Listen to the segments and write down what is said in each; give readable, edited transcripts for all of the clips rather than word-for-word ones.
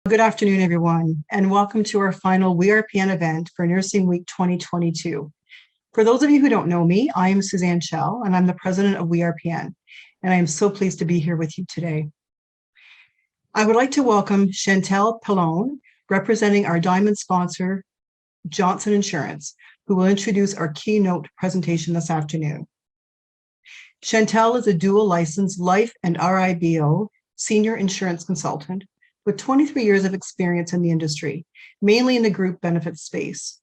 Good afternoon, everyone, and welcome to our final WeRPN event for Nursing Week 2022. For those of you who don't know me, I am Suzanne Schell, and I'm the president of WeRPN, and I am so pleased to be here with you today. I would like to welcome Chantel Pallone, representing our diamond sponsor, Johnson Insurance, who will introduce our keynote presentation this afternoon. Chantel is a dual licensed life and RIBO senior insurance consultant with 23 years of experience in the industry, mainly in the group benefits space.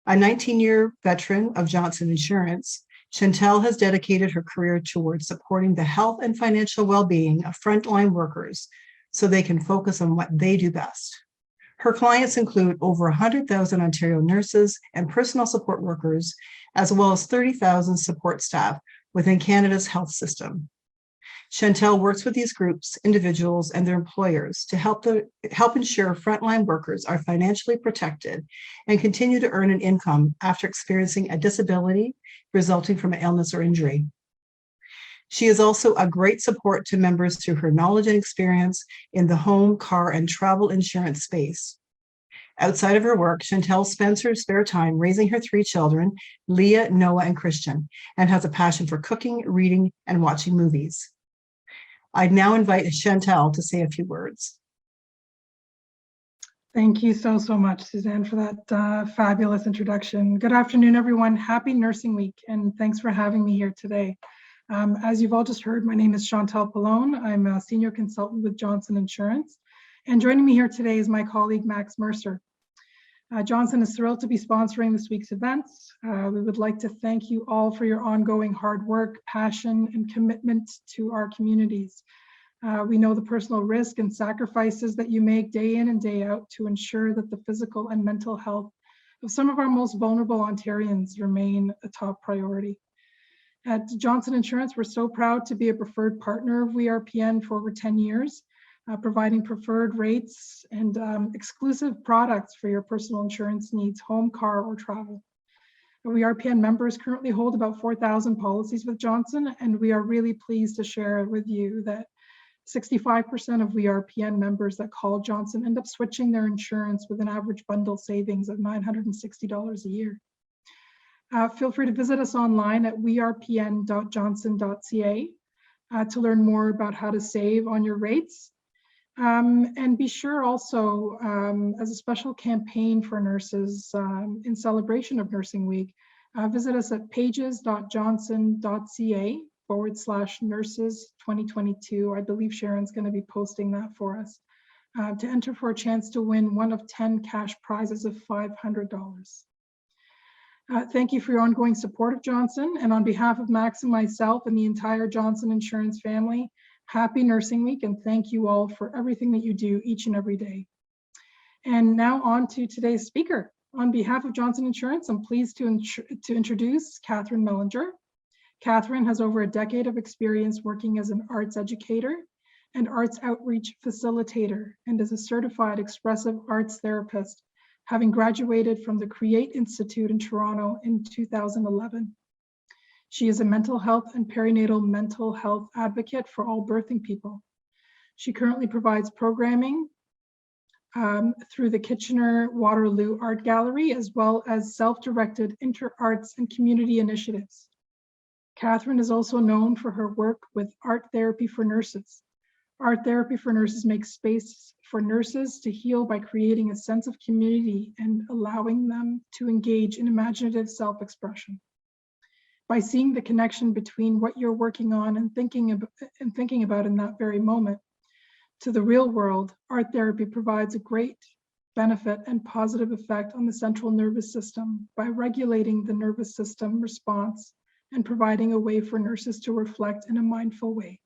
A 19-year veteran of Johnson Insurance, Chantel has dedicated her career towards supporting the health and financial well-being of frontline workers so they can focus on what they do best. Her clients include over 100,000 Ontario nurses and personal support workers, as well as 30,000 support staff within Canada's health system. Chantel works with these groups, individuals, and their employers to help ensure frontline workers are financially protected and continue to earn an income after experiencing a disability resulting from an illness or injury. She is also a great support to members through her knowledge and experience in the home, car, and travel insurance space. Outside of her work, Chantel spends her spare time raising her 3 children, Leah, Noah, and Christian, and has a passion for cooking, reading, and watching movies. I'd now invite Chantel to say a few words. Thank you so much, Suzanne, for that fabulous introduction. Good afternoon, everyone. Happy Nursing Week, and thanks for having me here today. As you've all just heard, my name is Chantel Pallone. I'm a senior consultant with Johnson Insurance, and joining me here today is my colleague, Max Mercer. Johnson is thrilled to be sponsoring this week's events. We would like to thank you all for your ongoing hard work, passion, and commitment to our communities. We know the personal risk and sacrifices that you make day in and day out to ensure that the physical and mental health of some of our most vulnerable Ontarians remain a top priority. At Johnson Insurance, we're so proud to be a preferred partner of WeRPN for over 10 years. Providing preferred rates and exclusive products for your personal insurance needs, home, car, or travel. WeRPN members currently hold about 4,000 policies with Johnson, and we are really pleased to share with you that 65% of WeRPN members that call Johnson end up switching their insurance with an average bundle savings of $960 a year. Feel free to visit us online at werpn.johnson.ca to learn more about how to save on your rates. And be sure also, as a special campaign for nurses in celebration of Nursing Week, visit us at pages.johnson.ca/nurses 2022. I believe Sharon's going to be posting that for us to enter for a chance to win one of 10 cash prizes of $500. Thank you for your ongoing support of Johnson, and on behalf of Max and myself and the entire Johnson Insurance family, happy Nursing Week, and thank you all for everything that you do each and every day. And now on to today's speaker. On behalf of Johnson Insurance, I'm pleased to introduce Catherine Mellinger. Catherine has over a decade of experience working as an arts educator and arts outreach facilitator, and is a certified expressive arts therapist, having graduated from the Create Institute in Toronto in 2011. She is a mental health and perinatal mental health advocate for all birthing people. She currently provides programming through the Kitchener-Waterloo Art Gallery, as well as self-directed inter-arts and community initiatives. Catherine is also known for her work with Art Therapy for Nurses. Art Therapy for Nurses makes space for nurses to heal by creating a sense of community and allowing them to engage in imaginative self-expression. By seeing the connection between what you're working on and thinking about in that very moment to the real world, art therapy provides a great benefit and positive effect on the central nervous system by regulating the nervous system response and providing a way for nurses to reflect in a mindful way.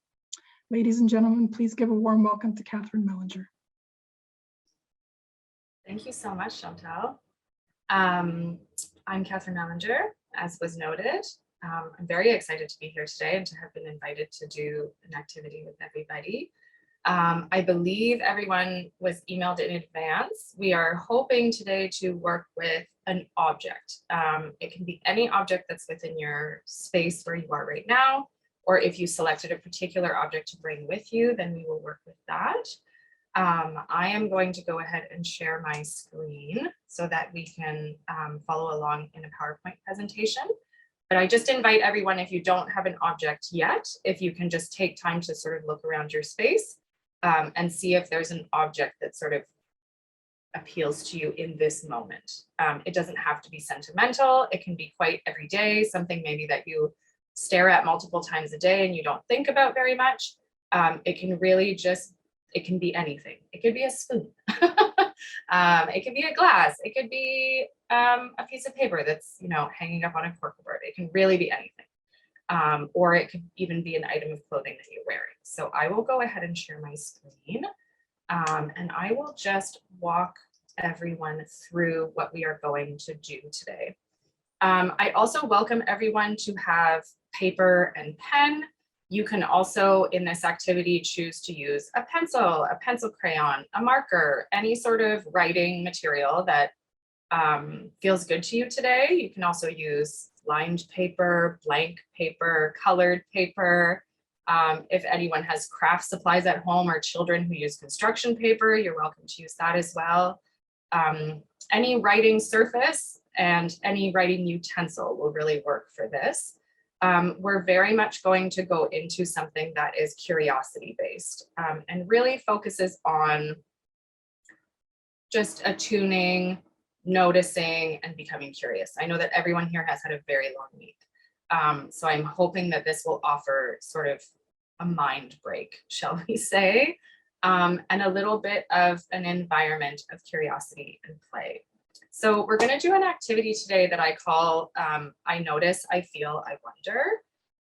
Ladies and gentlemen, please give a warm welcome to Catherine Mellinger. Thank you so much, Chantal. I'm Catherine Mellinger, as was noted. I'm very excited to be here today and to have been invited to do an activity with everybody. I believe everyone was emailed in advance. We are hoping today to work with an object. It can be any object that's within your space where you are right now, or if you selected a particular object to bring with you, then we will work with that. I am going to go ahead and share my screen so that we can follow along in a PowerPoint presentation. But I just invite everyone, if you don't have an object yet, if you can just take time to sort of look around your space and see if there's an object that sort of appeals to you in this moment. It doesn't have to be sentimental. It can be quite everyday, something maybe that you stare at multiple times a day and you don't think about very much. It can really just, it can be anything. It could be a spoon. It could be a glass. It could be a piece of paper that's, you know, hanging up on a corkboard. It can really be anything. Or it could even be an item of clothing that you're wearing. So I will go ahead and share my screen. And I will just walk everyone through what we are going to do today. I also welcome everyone to have paper and pen. You can also, in this activity, choose to use a pencil crayon, a marker, any sort of writing material that feels good to you today. You can also use lined paper, blank paper, colored paper. If anyone has craft supplies at home or children who use construction paper, you're welcome to use that as well. Any writing surface and any writing utensil will really work for this. We're very much going to go into something that is curiosity based and really focuses on just attuning, noticing, and becoming curious. I know that everyone here has had a very long week. So I'm hoping that this will offer sort of a mind break, shall we say, and a little bit of an environment of curiosity and play. So we're going to do an activity today that I call I Notice, I Feel, I Wonder.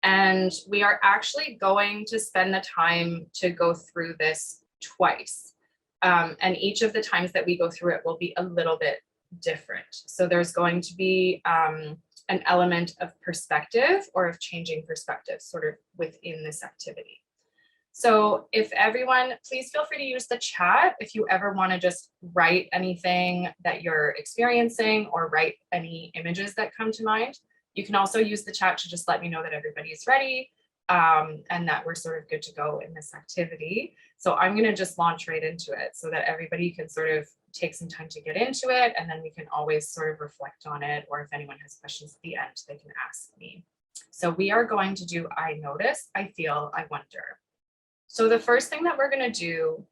And we are actually going to spend the time to go through this twice. And each of the times that we go through it will be a little bit different. So there's going to be an element of perspective or of changing perspective sort of within this activity. So if everyone, please feel free to use the chat if you ever want to just write anything that you're experiencing or write any images that come to mind. You can also use the chat to just let me know that everybody is ready and that we're sort of good to go in this activity. So I'm going to just launch right into it so that everybody can sort of take some time to get into it, and then we can always sort of reflect on it, or if anyone has questions at the end, they can ask me. So we are going to do I Notice, I Feel, I Wonder. So the first thing that we're going to do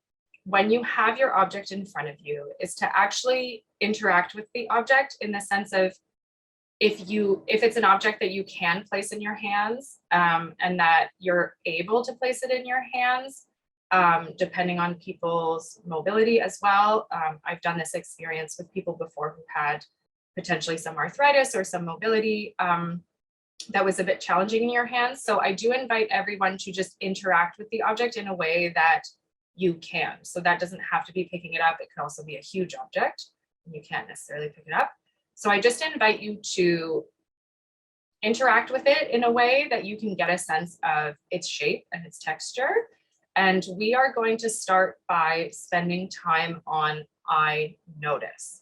when you have your object in front of you is to actually interact with the object in the sense of if it's an object that you can place in your hands and that you're able to place it in your hands, depending on people's mobility as well. I've done this experience with people before who had potentially some arthritis or some mobility that was a bit challenging in your hands. So I do invite everyone to just interact with the object in a way that you can. So that doesn't have to be picking it up. It could also be a huge object and you can't necessarily pick it up. So I just invite you to interact with it in a way that you can get a sense of its shape and its texture. And we are going to start by spending time on I Notice.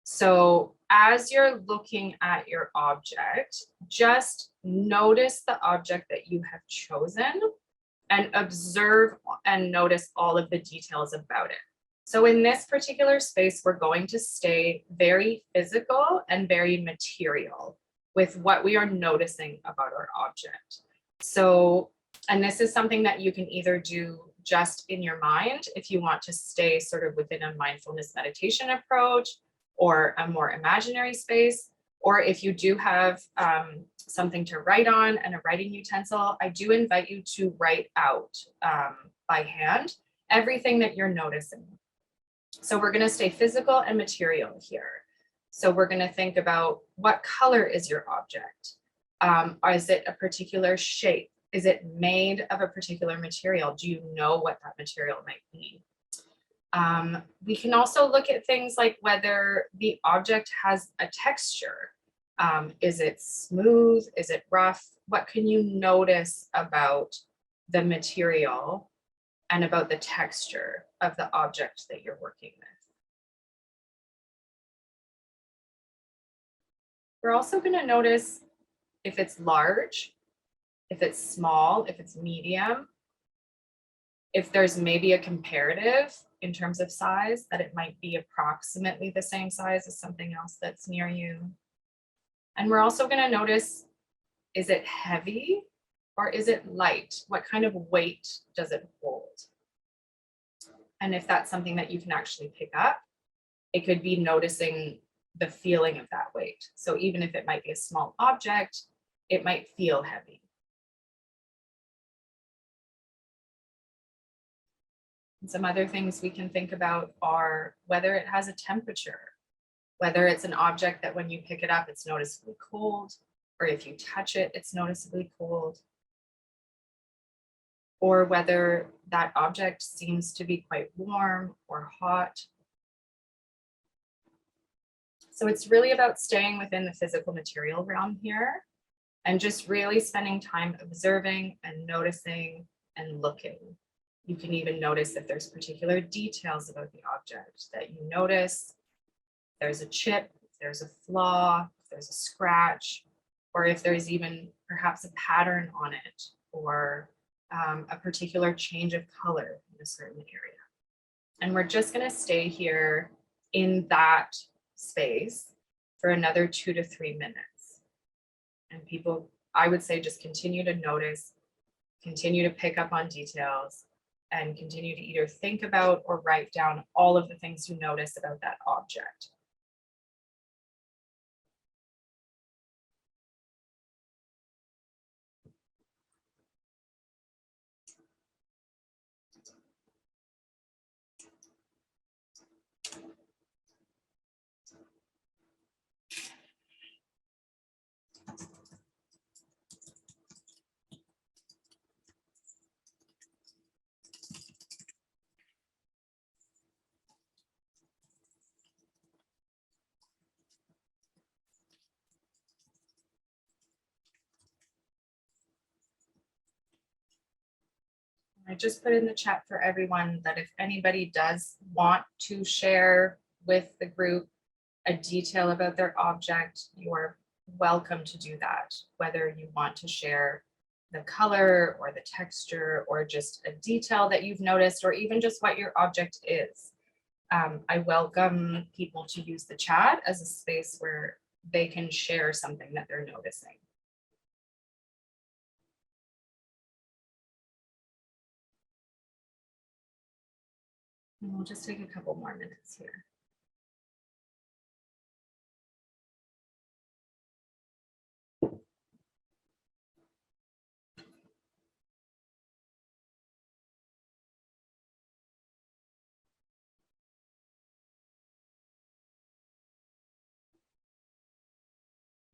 So as you're looking at your object, just notice the object that you have chosen and observe and notice all of the details about it. So in this particular space, we're going to stay very physical and very material with what we are noticing about our object. So, and this is something that you can either do just in your mind if you want to stay sort of within a mindfulness meditation approach or a more imaginary space, or if you do have something to write on and a writing utensil, I do invite you to write out by hand everything that you're noticing. So we're going to stay physical and material here. So we're going to think about what color is your object? Or is it a particular shape? Is it made of a particular material? Do you know what that material might be? We can also look at things like whether the object has a texture. Is it smooth? Is it rough? What can you notice about the material and about the texture of the object that you're working with? We're also going to notice if it's large, if it's small, if it's medium, if there's maybe a comparative in terms of size, that it might be approximately the same size as something else that's near you. And we're also going to notice, is it heavy or is it light? What kind of weight does it hold? And if that's something that you can actually pick up, it could be noticing the feeling of that weight. So even if it might be a small object, it might feel heavy. And some other things we can think about are whether it has a temperature, whether it's an object that when you pick it up, it's noticeably cold, or if you touch it, it's noticeably cold, or whether that object seems to be quite warm or hot. So it's really about staying within the physical material realm here and just really spending time observing and noticing and looking. You can even notice if there's particular details about the object that you notice. If there's a chip, if there's a flaw, if there's a scratch, or if there's even perhaps a pattern on it, or a particular change of color in a certain area. And we're just going to stay here in that space for another 2 to 3 minutes. And people, I would say, just continue to notice, continue to pick up on details, and continue to either think about or write down all of the things you notice about that object. I just put in the chat for everyone that if anybody does want to share with the group a detail about their object, you're welcome to do that, whether you want to share the color or the texture or just a detail that you've noticed or even just what your object is. I welcome people to use the chat as a space where they can share something that they're noticing. And we'll just take a couple more minutes here.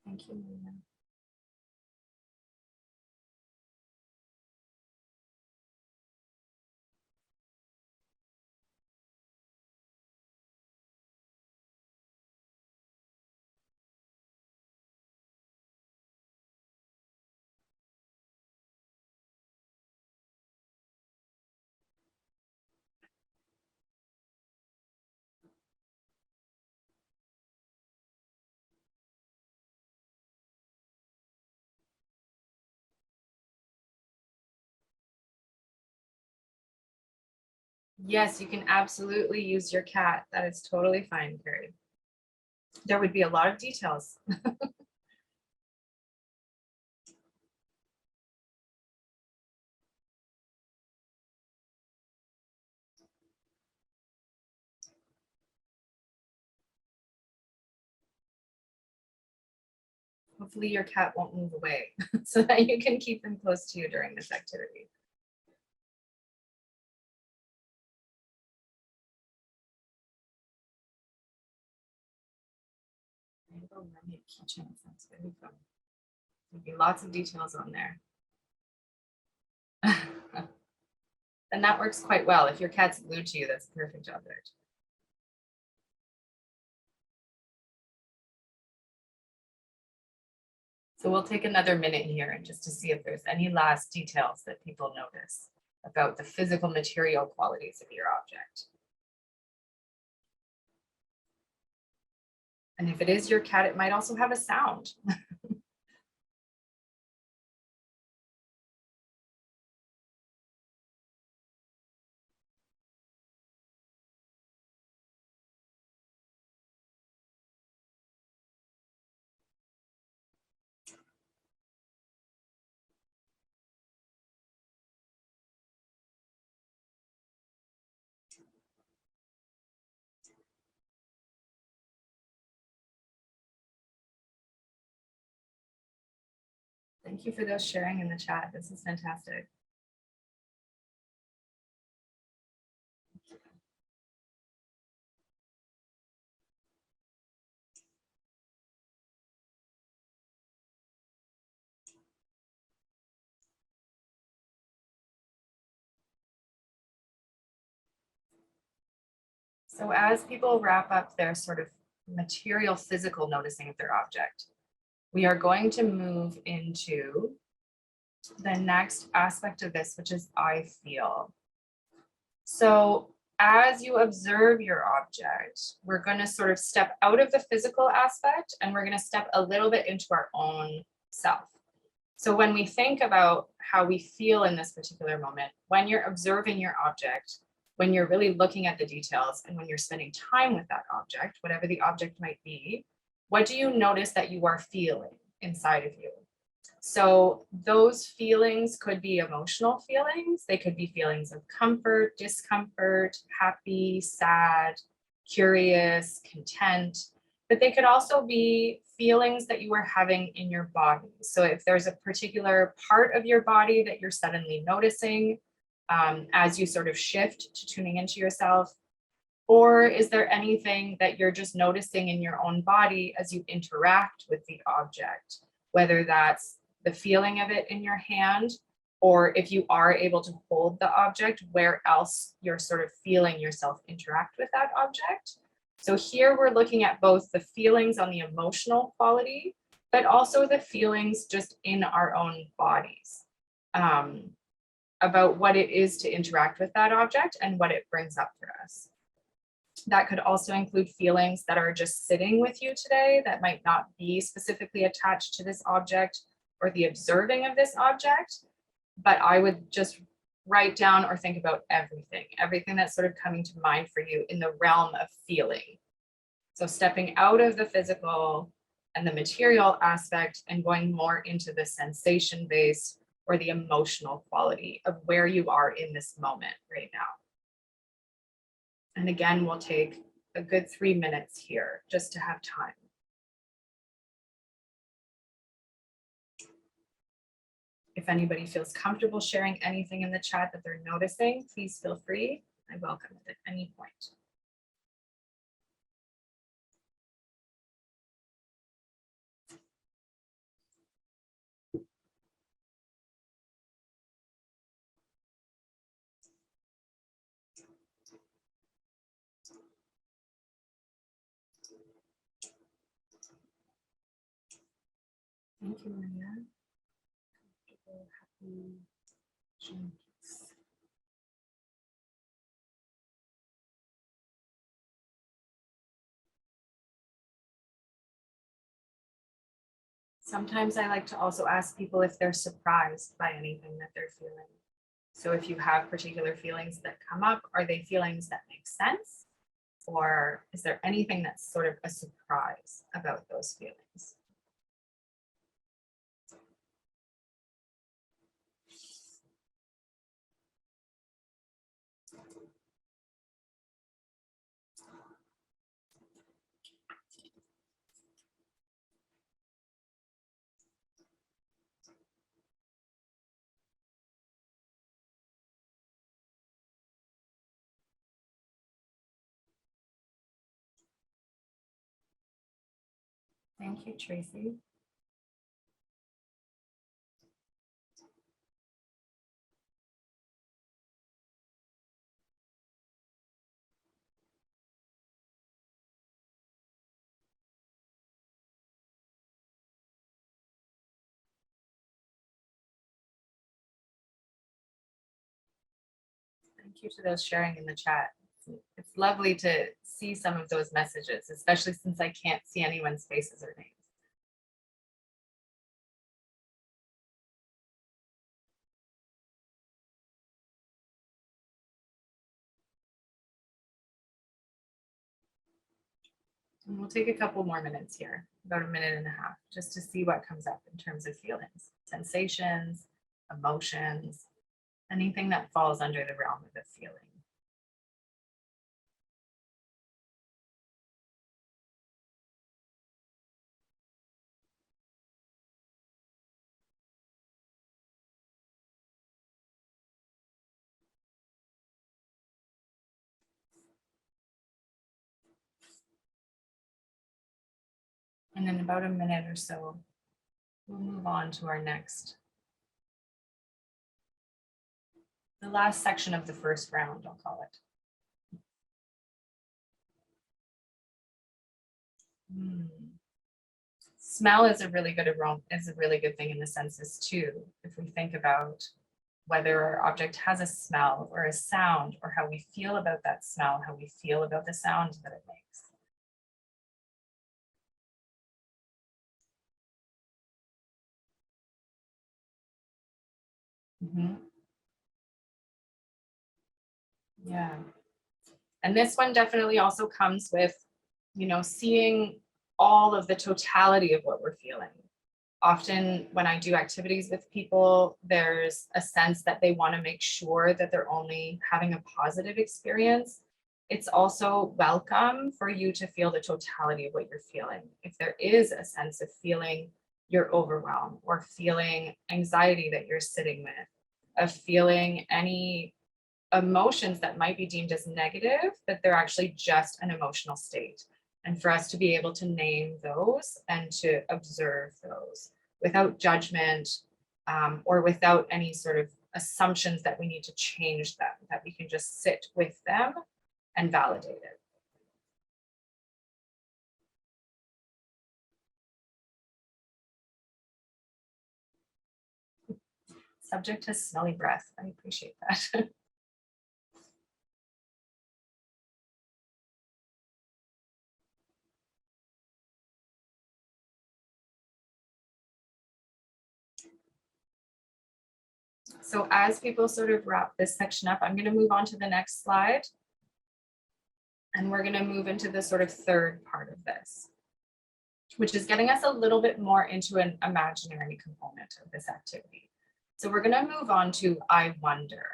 Thank you, Nina. Yes, you can absolutely use your cat. That is totally fine, Carrie. There would be a lot of details. Hopefully your cat won't move away so that you can keep them close to you during this activity. Rainbow mermaid keychain sounds very fun. There'll be lots of details on there. And that works quite well. If your cat's glued to you, that's the perfect object. So we'll take another minute here and just to see if there's any last details that people notice about the physical material qualities of your object. And if it is your cat, it might also have a sound. Thank you for those sharing in the chat. This is fantastic. So as people wrap up their sort of material physical noticing of their object, we are going to move into the next aspect of this, which is I feel. So as you observe your object, we're going to sort of step out of the physical aspect and we're going to step a little bit into our own self. So when we think about how we feel in this particular moment, when you're observing your object, when you're really looking at the details and when you're spending time with that object, whatever the object might be, what do you notice that you are feeling inside of you? So those feelings could be emotional feelings. They could be feelings of comfort, discomfort, happy, sad, curious, content, but they could also be feelings that you are having in your body. So if there's a particular part of your body that you're suddenly noticing as you sort of shift to tuning into yourself, or is there anything that you're just noticing in your own body as you interact with the object, whether that's the feeling of it in your hand, or if you are able to hold the object, where else you're sort of feeling yourself interact with that object. So here we're looking at both the feelings on the emotional quality, but also the feelings just in our own bodies about what it is to interact with that object and what it brings up for us. That could also include feelings that are just sitting with you today that might not be specifically attached to this object or the observing of this object, but I would just write down or think about everything that's sort of coming to mind for you in the realm of feeling. So stepping out of the physical and the material aspect and going more into the sensation-based or the emotional quality of where you are in this moment right now. And again, we'll take a good 3 minutes here just to have time. If anybody feels comfortable sharing anything in the chat that they're noticing, please feel free. I welcome it at any point. Thank you, Maria. Happy, peace. Sometimes I like to also ask people if they're surprised by anything that they're feeling. So if you have particular feelings that come up, are they feelings that make sense? Or is there anything that's sort of a surprise about those feelings? Thank you, Tracy. Thank you to those sharing in the chat. It's lovely to see some of those messages, especially since I can't see anyone's faces or names. And we'll take a couple more minutes here, about 1.5 minutes, just to see what comes up in terms of feelings, sensations, emotions, anything that falls under the realm of a feeling. And in about a minute or so, we'll move on to our next, the last section of the first round, I'll call it. Smell is a really good aroma, is a really good thing in the senses too. If we think about whether our object has a smell or a sound, or how we feel about that smell, how we feel about the sound that it makes. Yeah. And this one definitely also comes with, seeing all of the totality of what we're feeling. Often when I do activities with people, there's a sense that they want to make sure that they're only having a positive experience. It's also welcome for you to feel the totality of what you're feeling. If there is a sense of feeling your overwhelm or feeling anxiety that you're sitting with, of feeling any emotions that might be deemed as negative, that they're actually just an emotional state. And for us to be able to name those and to observe those without judgment, or without any sort of assumptions that we need to change them, that we can just sit with them and validate it. Subject has smelly breath. I appreciate that. So as people sort of wrap this section up, I'm going to move on to the next slide. And we're going to move into the sort of third part of this, which is getting us a little bit more into an imaginary component of this activity. So we're going to move on to I wonder.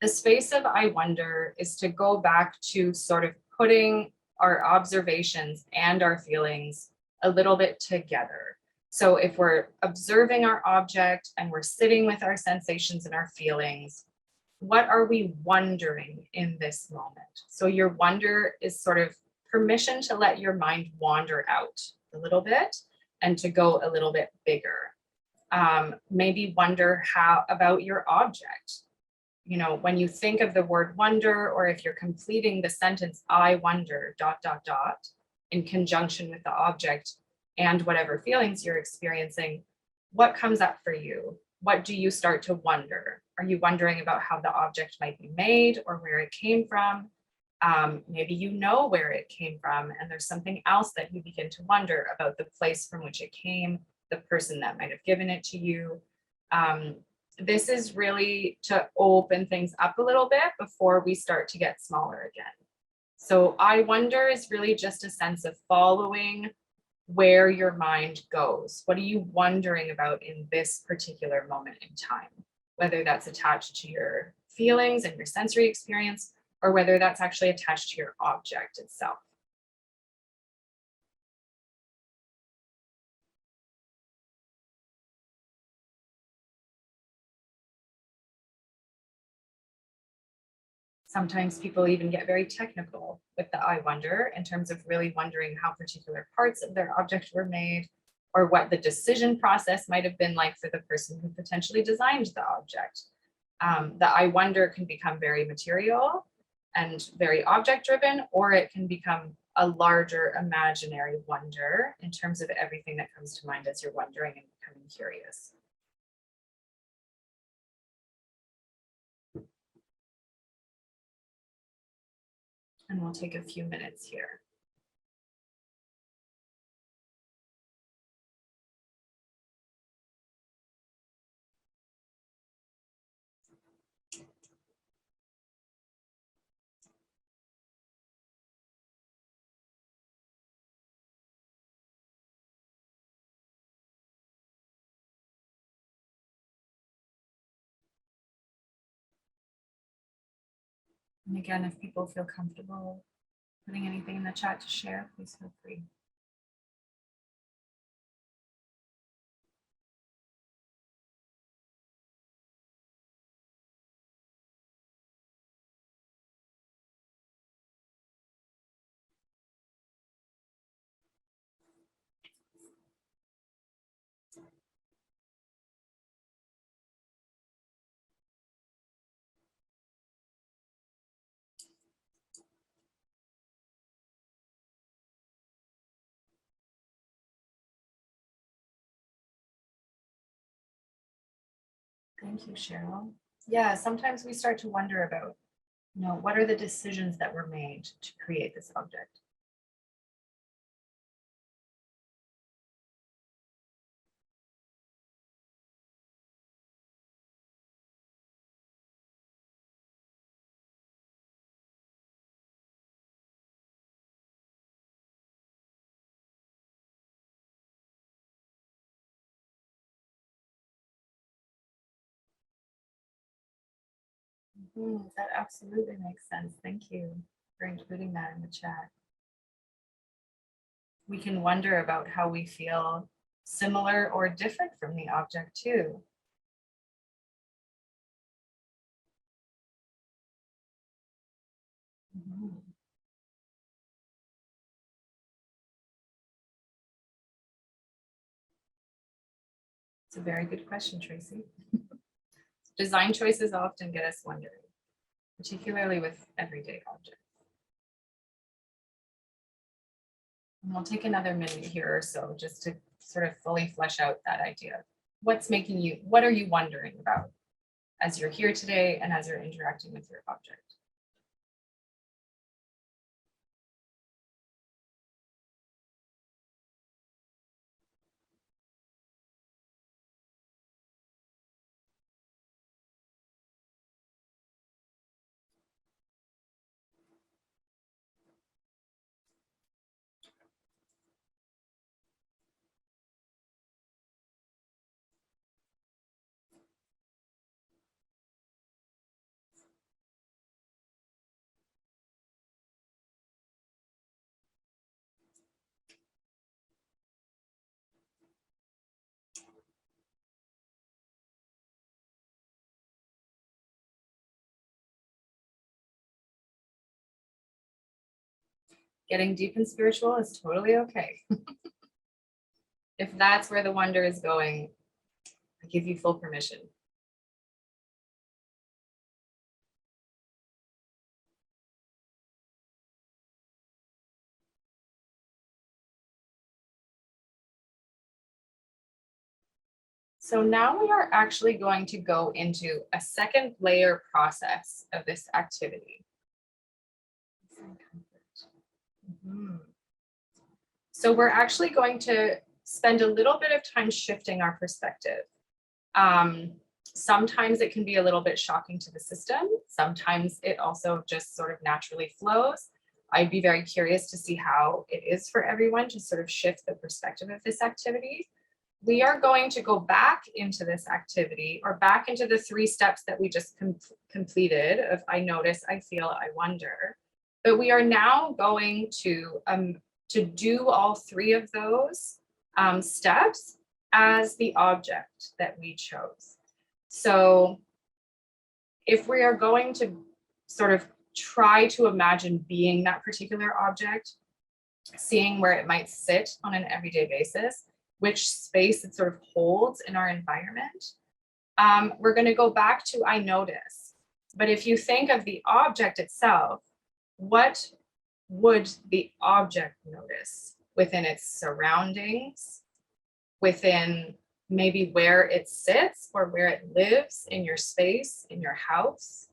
The space of I wonder is to go back to sort of putting our observations and our feelings a little bit together. So if we're observing our object and we're sitting with our sensations and our feelings, what are we wondering in this moment? So your wonder is sort of permission to let your mind wander out a little bit and to go a little bit bigger. Maybe wonder how about your object. When you think of the word wonder, or if you're completing the sentence, I wonder, ... in conjunction with the object and whatever feelings you're experiencing, what comes up for you? What do you start to wonder? Are you wondering about how the object might be made or where it came from? Maybe you know where it came from and there's something else that you begin to wonder about, the place from which it came, the person that might have given it to you. This is really to open things up a little bit before we start to get smaller again. So I wonder is really just a sense of following where your mind goes. What are you wondering about in this particular moment in time? Whether that's attached to your feelings and your sensory experience, or whether that's actually attached to your object itself. Sometimes people even get very technical with the I wonder in terms of really wondering how particular parts of their object were made, or what the decision process might have been like for the person who potentially designed the object. The I wonder can become very material and very object driven, or it can become a larger imaginary wonder in terms of everything that comes to mind as you're wondering and becoming curious. And we'll take a few minutes here. And again, if people feel comfortable putting anything in the chat to share, please feel free. Thank you, Cheryl. Yeah, sometimes we start to wonder about, what are the decisions that were made to create this object? That absolutely makes sense. Thank you for including that in the chat. We can wonder about how we feel similar or different from the object too. Mhm. It's a very good question, Tracy. Design choices often get us wondering, particularly with everyday objects. And we'll take another minute here or so just to sort of fully flesh out that idea. What are you wondering about as you're here today and as you're interacting with your object? Getting deep and spiritual is totally okay. If that's where the wonder is going, I give you full permission. So now we are actually going to go into a second layer process of this activity. Mhm. So we're actually going to spend a little bit of time shifting our perspective. Sometimes it can be a little bit shocking to the system. Sometimes it also just sort of naturally flows. I'd be very curious to see how it is for everyone to sort of shift the perspective of this activity. We are going to go back into this activity or back into the 3 steps that we just completed of I notice, I feel, I wonder. But we are now going to do all 3 of those steps as the object that we chose. So if we are going to sort of try to imagine being that particular object, seeing where it might sit on an everyday basis, which space it sort of holds in our environment, we're going to go back to I notice. But if you think of the object itself, what would the object notice within its surroundings, within maybe where it sits or where it lives in your space, in your house,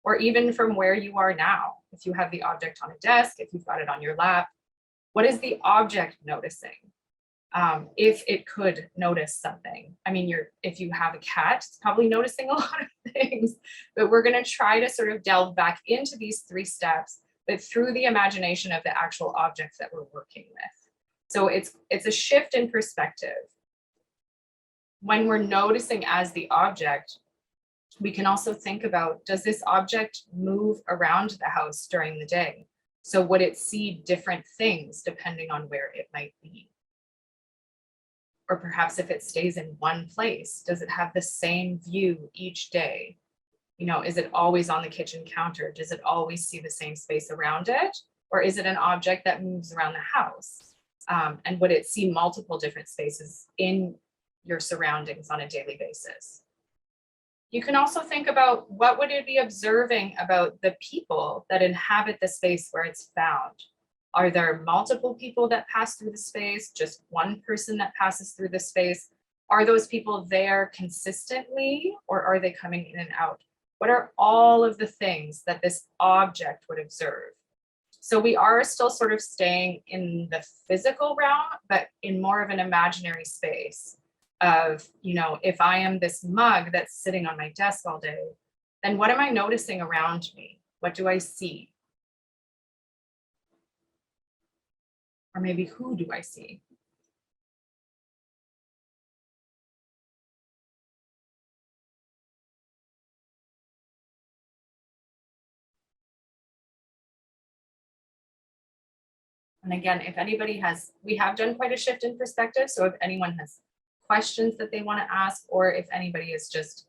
or even from where you are now? If you have the object on a desk, if you've got it on your lap, what is the object noticing? If it could notice something. I mean, if you have a cat, it's probably noticing a lot of things, but we're going to try to sort of delve back into these 3 steps, but through the imagination of the actual objects that we're working with. So it's a shift in perspective. When we're noticing as the object, we can also think about, does this object move around the house during the day? So would it see different things depending on where it might be? Or perhaps if it stays in one place, does it have the same view each day? Is it always on the kitchen counter? Does it always see the same space around it? Or is it an object that moves around the house? And would it see multiple different spaces in your surroundings on a daily basis? You can also think about, what would it be observing about the people that inhabit the space where it's found? Are there multiple people that pass through the space, just one person that passes through the space? Are those people there consistently, or are they coming in and out? What are all of the things that this object would observe? So we are still sort of staying in the physical realm, but in more of an imaginary space of, if I am this mug that's sitting on my desk all day, then what am I noticing around me? What do I see? Or maybe who do I see? And again, if anybody we have done quite a shift in perspective. So if anyone has questions that they want to ask, or if anybody is just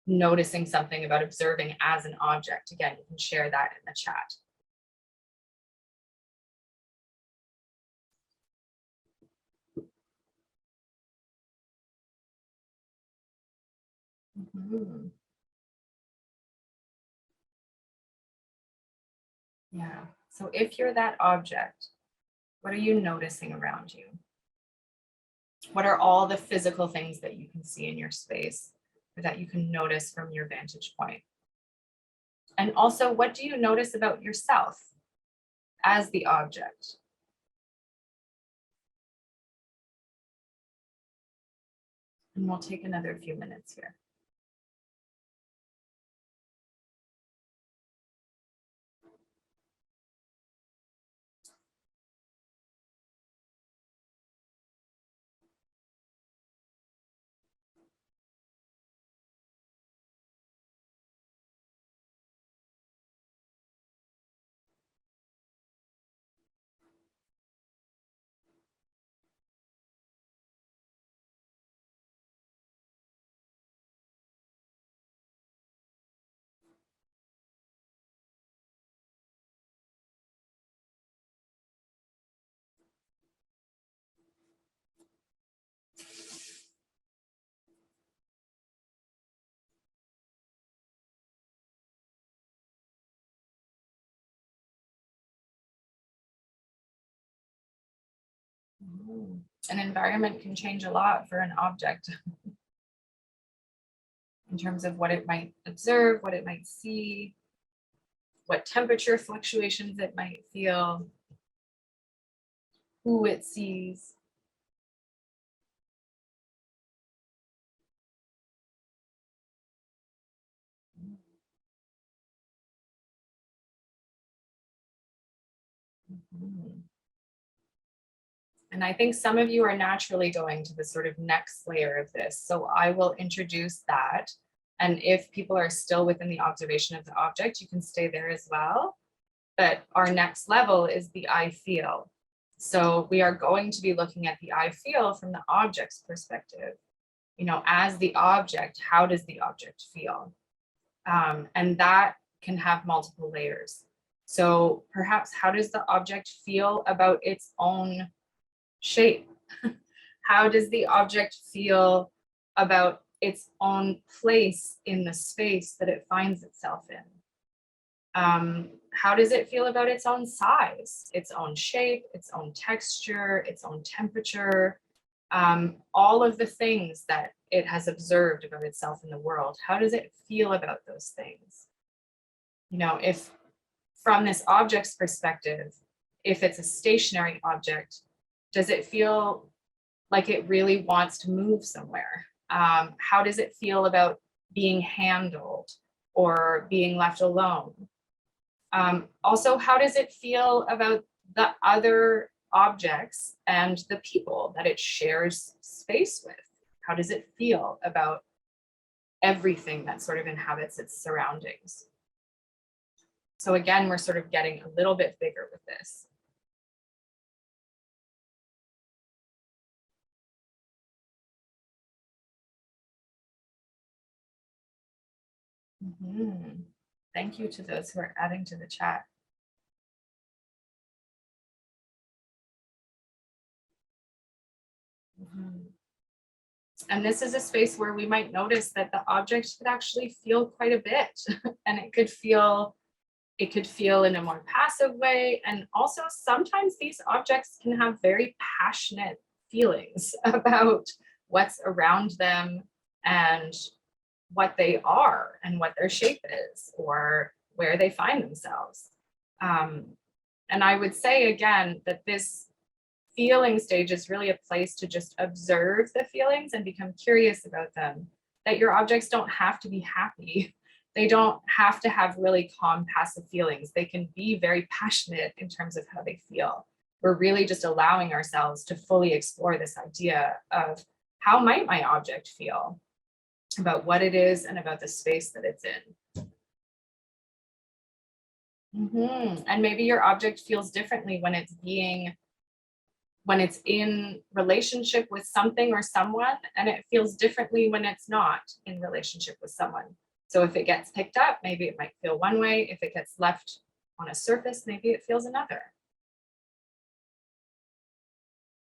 noticing something about observing as an object, again, you can share that in the chat. Mhm. Yeah. So if you're that object, what are you noticing around you? What are all the physical things that you can see in your space or that you can notice from your vantage point? And also, what do you notice about yourself as the object? And we'll take another few minutes here. An environment can change a lot for an object in terms of what it might observe, what it might see, what temperature fluctuations it might feel, who it sees. Mhm. And I think some of you are naturally going to the sort of next layer of this. So I will introduce that. And if people are still within the observation of the object, you can stay there as well. But our next level is the I feel. So we are going to be looking at the I feel from the object's perspective. As the object, how does the object feel? And that can have multiple layers. So perhaps how does the object feel about its own shape? How does the object feel about its own place in the space that it finds itself in? How does it feel about its own size, its own shape, its own texture, its own temperature, all of the things that it has observed about itself in the world? How does it feel about those things? If from this object's perspective, if it's a stationary object, does it feel like it really wants to move somewhere? How does it feel about being handled or being left alone? Also, how does it feel about the other objects and the people that it shares space with? How does it feel about everything that sort of inhabits its surroundings? So again, we're sort of getting a little bit bigger with this. Mhm. Thank you to those who are adding to the chat. Mhm. And this is a space where we might notice that the object could actually feel quite a bit and it could feel in a more passive way. And also sometimes these objects can have very passionate feelings about what's around them and what they are and what their shape is or where they find themselves. And I would say again that this feeling stage is really a place to just observe the feelings and become curious about them, that your objects don't have to be happy. They don't have to have really calm, passive feelings. They can be very passionate in terms of how they feel. We're really just allowing ourselves to fully explore this idea of how might my object feel about what it is and about the space that it's in. And maybe your object feels differently when it's in relationship with something or someone, and it feels differently when it's not in relationship with someone. So if it gets picked up, maybe it might feel one way. If it gets left on a surface, maybe it feels another.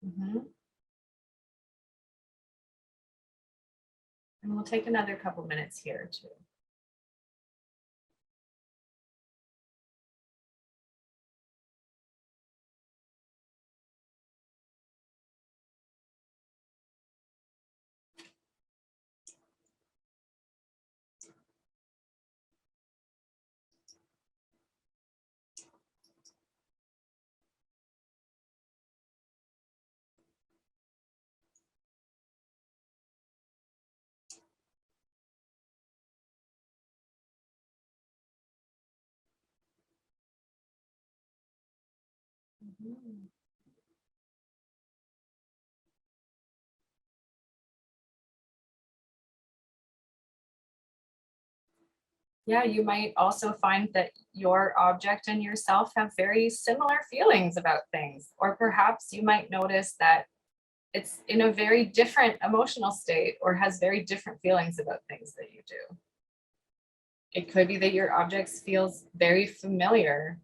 And we'll take another couple minutes here too. Yeah, you might also find that your object and yourself have very similar feelings about things, or perhaps you might notice that it's in a very different emotional state or has very different feelings about things that you do. It could be that your object feels very familiar,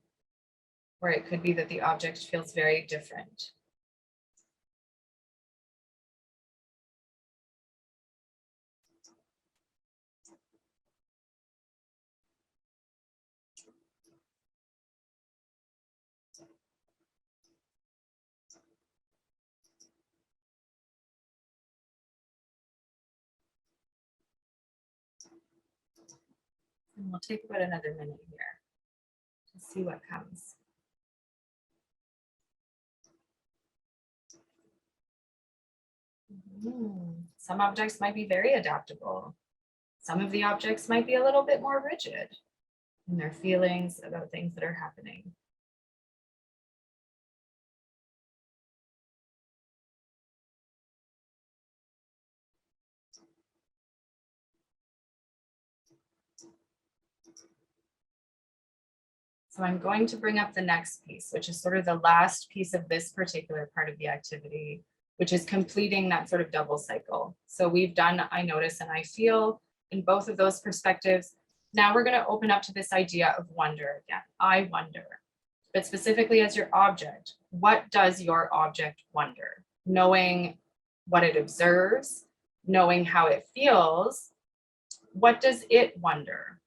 or it could be that the object feels very different. And we'll take about another minute here to see what comes. Some objects might be very adaptable. Some of the objects might be a little bit more rigid in their feelings about things that are happening. So I'm going to bring up the next piece, which is sort of the last piece of this particular part of the activity, which is completing that sort of double cycle. So we've done I notice and I feel in both of those perspectives. Now we're going to open up to this idea of wonder again. I wonder, but specifically as your object, what does your object wonder? Knowing what it observes, knowing how it feels, what does it wonder?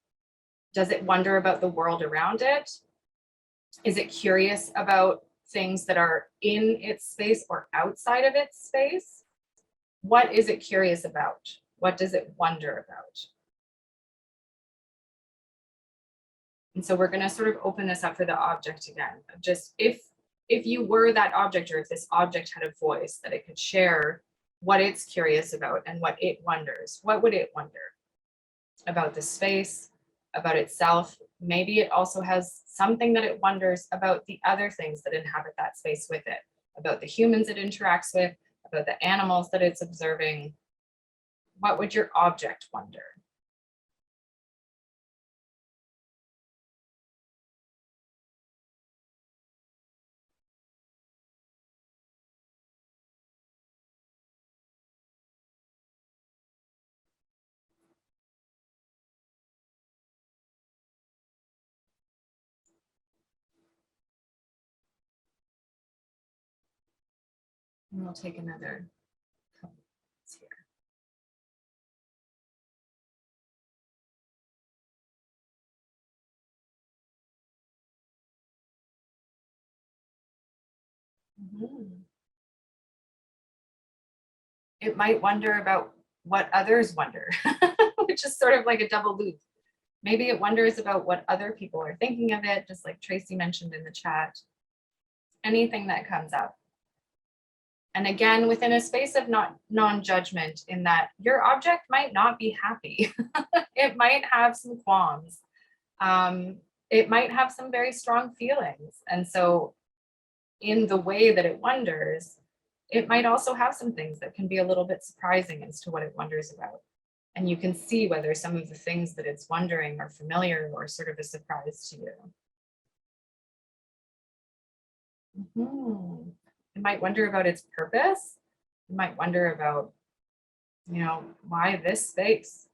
Does it wonder about the world around it? Is it curious about things that are in its space or outside of its space? What is it curious about? What does it wonder about? And so we're going to sort of open this up for the object again. Just if you were that object, or if this object had a voice that it could share what it's curious about and what it wonders, what would it wonder about the space, about itself? Maybe it also has something that it wonders about the other things that inhabit that space with it, about the humans it interacts with, about the animals that it's observing. What would your object wonder? And we'll take another couple minutes here. it might wonder about what others wonder, which is sort of like a double loop. Maybe it wonders about what other people are thinking of it, just like Tracy mentioned in the chat. Anything that comes up. And again, within a space of non-judgment, in that your object might not be happy. It might have some qualms. It might have some very strong feelings. And so in the way that it wonders, it might also have some things that can be a little bit surprising as to what it wonders about. And you can see whether some of the things that it's wondering are familiar or sort of a surprise to you. It might wonder about its purpose. It might wonder about, why this space?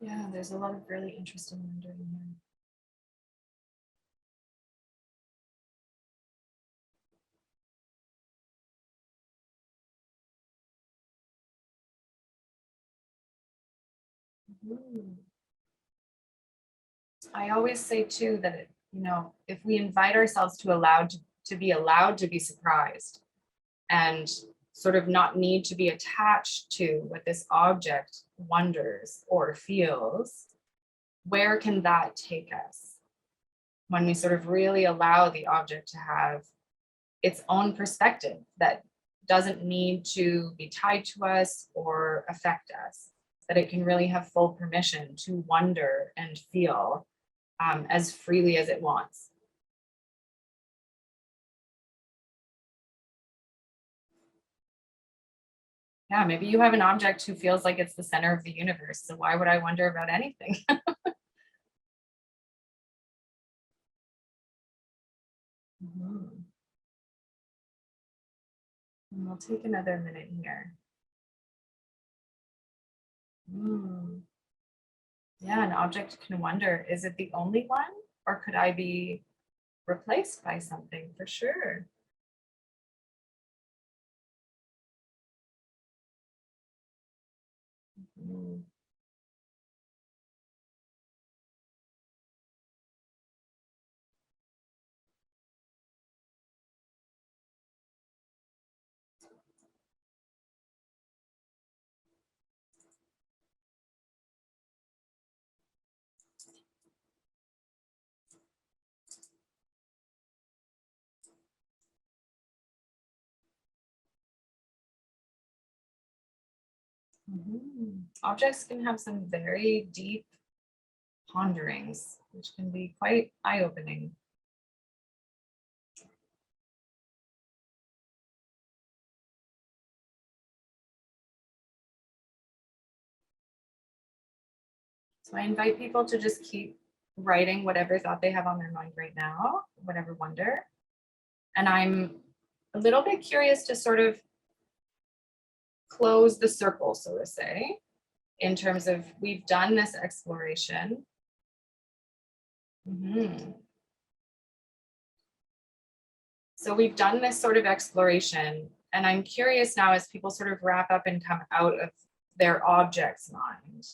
Yeah, there's a lot of really interesting wondering here. I always say too that, if we invite ourselves to be allowed to be surprised and sort of not need to be attached to what this object wonders or feels, where can that take us? When we sort of really allow the object to have its own perspective that doesn't need to be tied to us or affect us, that it can really have full permission to wonder and feel as freely as it wants. Yeah, maybe you have an object who feels like it's the center of the universe, so why would I wonder about anything? And we'll take another minute here. Yeah, an object can wonder, is it the only one? Or could I be replaced by something? For sure. Objects can have some very deep ponderings, which can be quite eye-opening. So I invite people to just keep writing whatever thought they have on their mind right now, whatever wonder. And I'm a little bit curious to sort of close the circle, so to say, in terms of we've done this exploration. So we've done this sort of exploration, and I'm curious now as people sort of wrap up and come out of their object's mind,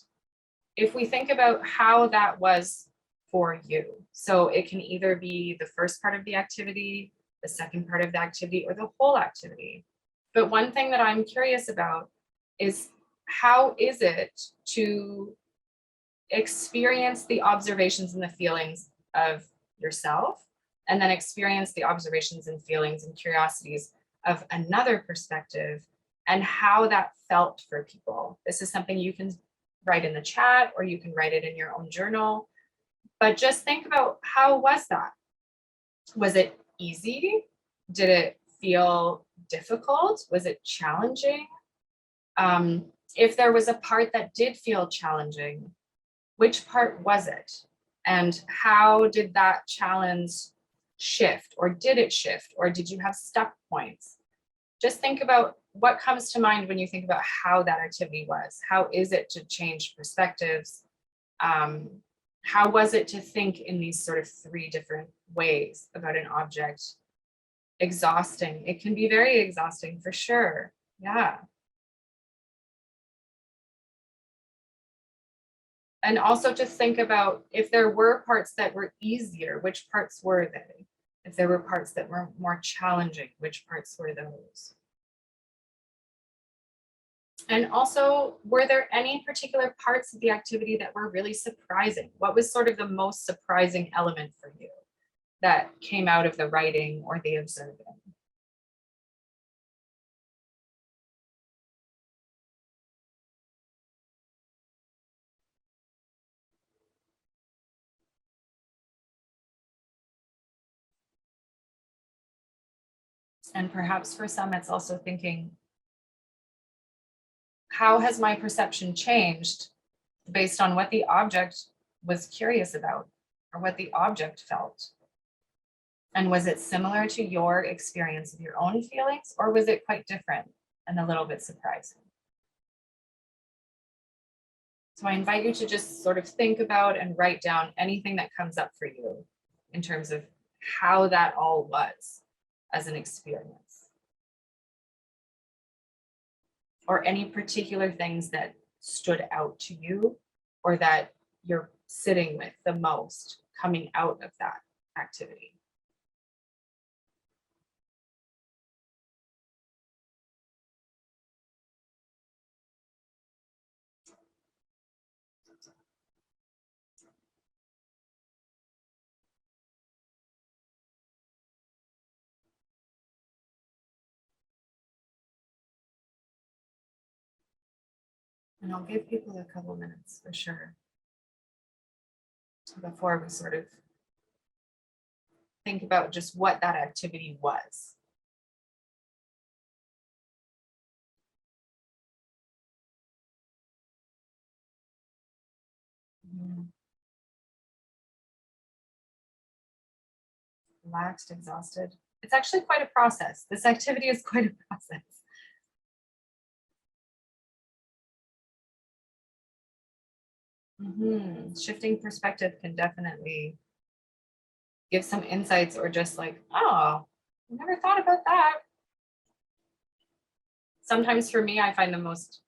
if we think about how that was for you. So it can either be the first part of the activity, the second part of the activity, or the whole activity. But one thing that I'm curious about is, how is it to experience the observations and the feelings of yourself, and then experience the observations and feelings and curiosities of another perspective, and how that felt for people? This is something you can write in the chat, or you can write it in your own journal. But just think about, how was that? Was it easy? Did it feel difficult? Was it challenging? If there was a part that did feel challenging, which part was it? And how did that challenge shift, or did it shift, or did you have stuck points? Just think about what comes to mind when you think about how that activity was. How is it to change perspectives? How was it to think in these sort of 3 different ways about an object? Exhausting. It can be very exhausting for sure. Yeah. And also to think about if there were parts that were easier, which parts were they? If there were parts that were more challenging, which parts were those? And also, were there any particular parts of the activity that were really surprising? What was sort of the most surprising element for you that came out of the writing or the observing? And perhaps for some, it's also thinking, how has my perception changed based on what the object was curious about or what the object felt? And was it similar to your experience of your own feelings, or was it quite different and a little bit surprising? So I invite you to just sort of think about and write down anything that comes up for you in terms of how that all was as an experience. Or any particular things that stood out to you or that you're sitting with the most coming out of that activity. And I'll give people a couple minutes for sure before we sort of think about just what that activity was. Relaxed, exhausted. It's actually quite a process. This activity is quite a process. Shifting perspective can definitely give some insights, or just like, oh, I never thought about that. Sometimes for me, I find the most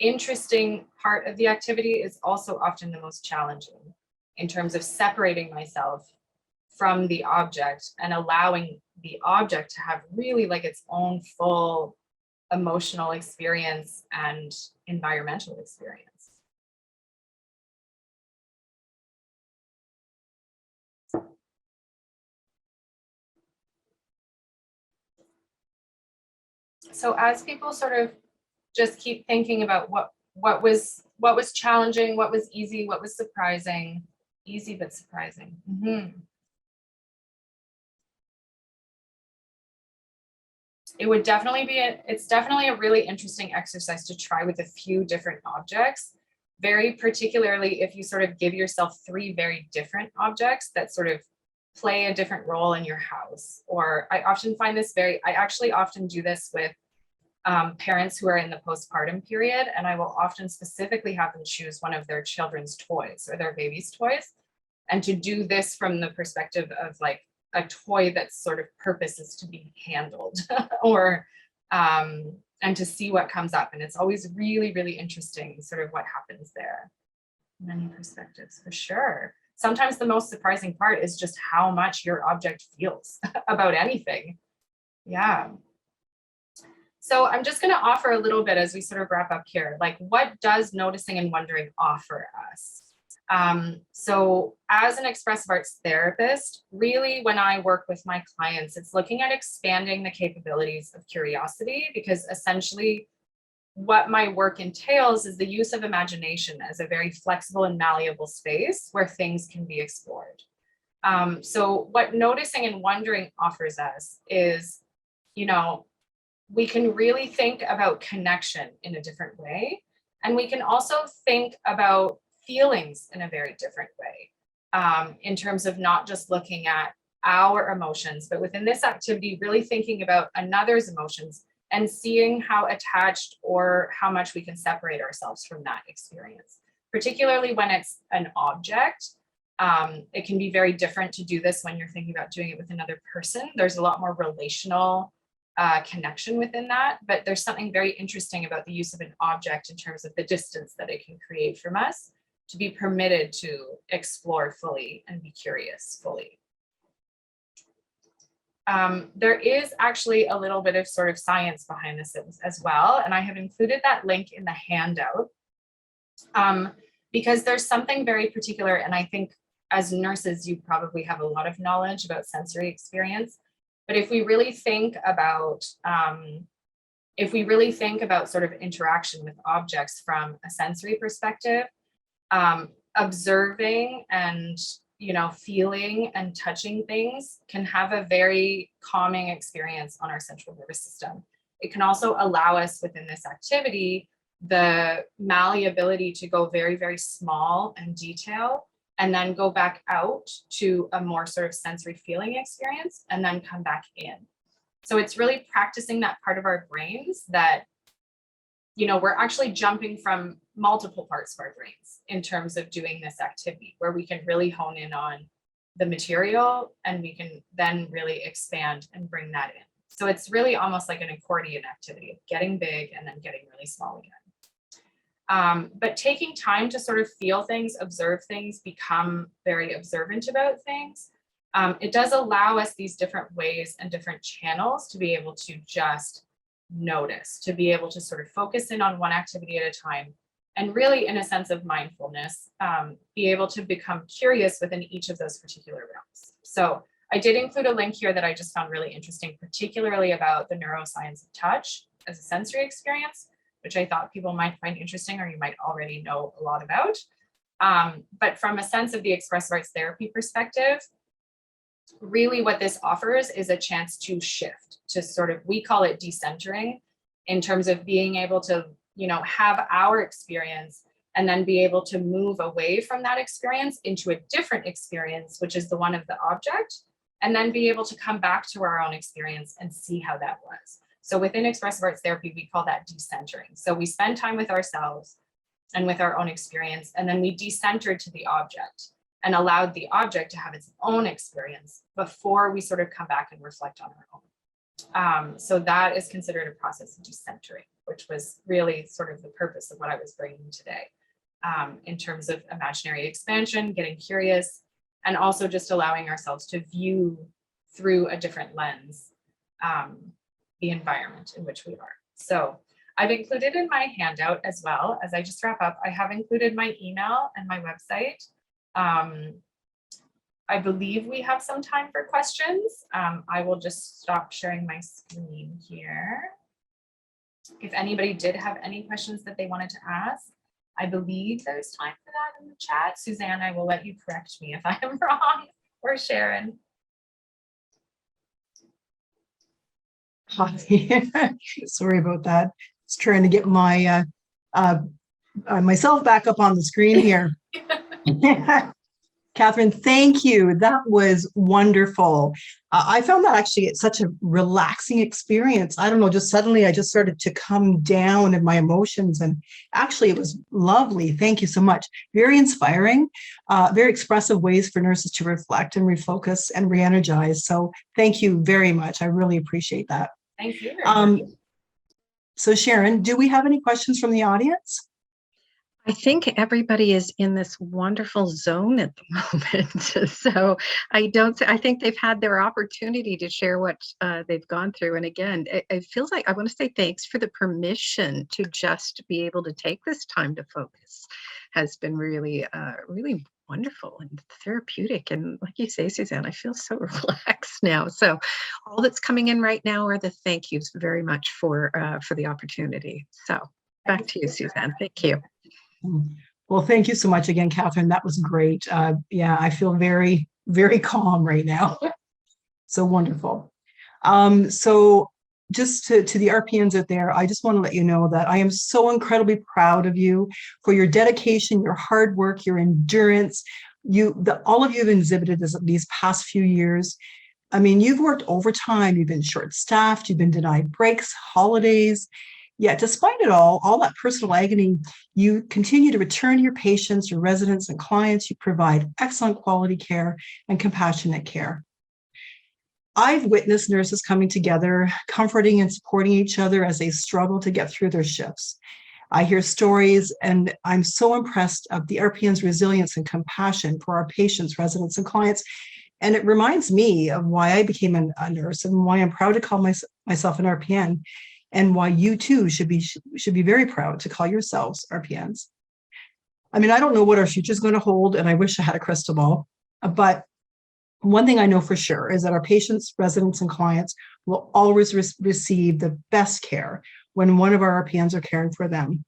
interesting part of the activity is also often the most challenging in terms of separating myself from the object and allowing the object to have really like its own full emotional experience and environmental experience. So as people sort of just keep thinking about what was challenging, what was easy, what was surprising, easy but surprising. It would definitely be it's definitely a really interesting exercise to try with a few different objects, very particularly if you sort of give yourself 3 very different objects that sort of play a different role in your house. Or I often find this I actually often do this with parents who are in the postpartum period, and I will often specifically have them choose one of their children's toys or their baby's toys, and to do this from the perspective of like a toy that's sort of purpose is to be handled or and to see what comes up. And it's always really, really interesting sort of what happens there. Many perspectives for sure. Sometimes the most surprising part is just how much your object feels about anything. Yeah. So I'm just going to offer a little bit as we sort of wrap up here, like what does noticing and wondering offer us? So as an expressive arts therapist, really when I work with my clients, it's looking at expanding the capabilities of curiosity, because essentially what my work entails is the use of imagination as a very flexible and malleable space where things can be explored. So what noticing and wondering offers us is, we can really think about connection in a different way. And we can also think about feelings in a very different way, in terms of not just looking at our emotions, but within this activity, really thinking about another's emotions and seeing how attached or how much we can separate ourselves from that experience. Particularly when it's an object, it can be very different to do this when you're thinking about doing it with another person. There's a lot more relational connection within that, but there's something very interesting about the use of an object in terms of the distance that it can create from us to be permitted to explore fully and be curious fully. There is actually a little bit of sort of science behind this as well, and I have included that link in the handout because there's something very particular, and I think as nurses, you probably have a lot of knowledge about sensory experience, but if we really think about sort of interaction with objects from a sensory perspective, observing and feeling and touching things can have a very calming experience on our central nervous system. It can also allow us within this activity the malleability to go very, very small and detail, and then go back out to a more sort of sensory feeling experience and then come back in. So it's really practicing that part of our brains that, we're actually jumping from multiple parts of our brains in terms of doing this activity, where we can really hone in on the material and we can then really expand and bring that in. So it's really almost like an accordion activity of getting big and then getting really small again. But taking time to sort of feel things, observe things, become very observant about things, it does allow us these different ways and different channels to be able to just notice, to be able to sort of focus in on one activity at a time, and really in a sense of mindfulness, be able to become curious within each of those particular realms. So I did include a link here that I just found really interesting, particularly about the neuroscience of touch as a sensory experience, which I thought people might find interesting, or you might already know a lot about. But from a sense of the expressive arts therapy perspective, really what this offers is a chance to shift, to sort of, we call it decentering, in terms of being able to, have our experience and then be able to move away from that experience into a different experience, which is the one of the object, and then be able to come back to our own experience and see how that was. So within expressive arts therapy, we call that decentering. So we spend time with ourselves and with our own experience, and then we decentered to the object and allowed the object to have its own experience before we sort of come back and reflect on our own. So that is considered a process of decentering, which was really sort of the purpose of what I was bringing today, in terms of imaginary expansion, getting curious, and also just allowing ourselves to view through a different lens the environment in which we are. So I've included in my handout as well, as I just wrap up, I have included my email and my website. I believe we have some time for questions. I will just stop sharing my screen here. If anybody did have any questions that they wanted to ask, I believe there's time for that in the chat. Suzanne, I will let you correct me if I am wrong, or Sharon. Sorry about that. Just trying to get my myself back up on the screen here. Catherine, thank you. That was wonderful. I found that actually it's such a relaxing experience. I don't know, just suddenly I just started to come down in my emotions, and actually it was lovely. Thank you so much. Very inspiring, very expressive ways for nurses to reflect and refocus and re-energize. So thank you very much. I really appreciate that. Thank you. So Sharon, do we have any questions from the audience? I think everybody is in this wonderful zone at the moment. So I think they've had their opportunity to share what they've gone through. And again, it feels like I want to say thanks for the permission to just be able to take this time to focus has been really, really wonderful and therapeutic. And like you say, Suzanne, I feel so relaxed now. So all that's coming in right now are the thank yous very much for the opportunity. So back to you, Suzanne. Thank you. Well, thank you so much again, Catherine. That was great. Yeah, I feel very, very calm right now. So wonderful. So just to the RPNs out there, I just want to let you know that I am so incredibly proud of you for your dedication, your hard work, your endurance. all of you have exhibited this these past few years. I mean, you've worked overtime, you've been short-staffed, you've been denied breaks, holidays. Yet despite it all that personal agony, you continue to return to your patients, your residents and clients. You provide excellent quality care and compassionate care. I've witnessed nurses coming together, comforting and supporting each other as they struggle to get through their shifts. I hear stories, and I'm so impressed of the RPN's resilience and compassion for our patients, residents, and clients. And it reminds me of why I became a nurse and why I'm proud to call myself an RPN, and why you too should be very proud to call yourselves RPNs. I mean, I don't know what our future is going to hold, and I wish I had a crystal ball, but one thing I know for sure is that our patients, residents, and clients will always receive the best care when one of our RPNs are caring for them.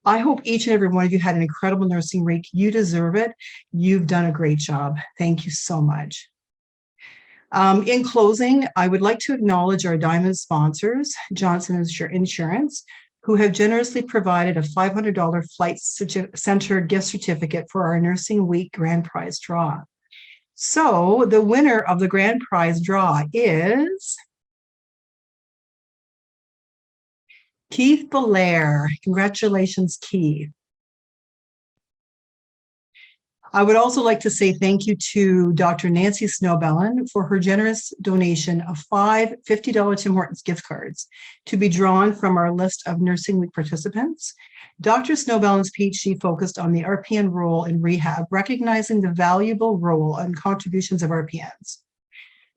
I hope each and every one of you had an incredible nursing week. You deserve it. You've done a great job. Thank you so much. In closing, I would like to acknowledge our diamond sponsors, Johnson Insurance, who have generously provided a $500 Flight Center gift certificate for our Nursing Week Grand Prize draw. So the winner of the grand prize draw is Keith Belair. Congratulations, Keith. I would also like to say thank you to Dr. Nancy Snowbellin for her generous donation of 5 $50 Tim Hortons gift cards to be drawn from our list of Nursing Week participants. Dr. Snowbellin's PhD focused on the RPN role in rehab, recognizing the valuable role and contributions of RPNs.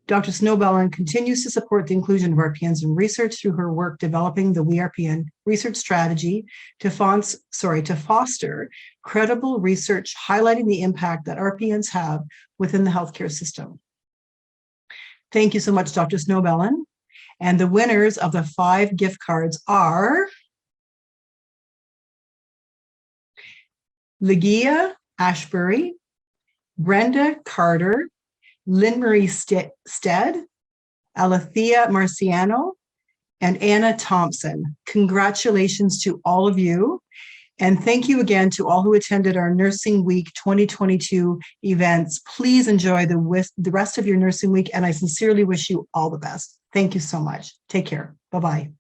Dr. Snowbellin continues to support the inclusion of RPNs in research through her work developing the WeRPN research strategy to foster credible research, highlighting the impact that RPNs have within the healthcare system. Thank you so much, Dr. Snowbellin. And the winners of the 5 gift cards are Legia Ashbury, Brenda Carter, Lynn Marie Stead, Alethea Marciano, and Anna Thompson. Congratulations to all of you. And thank you again to all who attended our Nursing Week 2022 events. Please enjoy the rest of your Nursing Week, and I sincerely wish you all the best. Thank you so much. Take care. Bye-bye.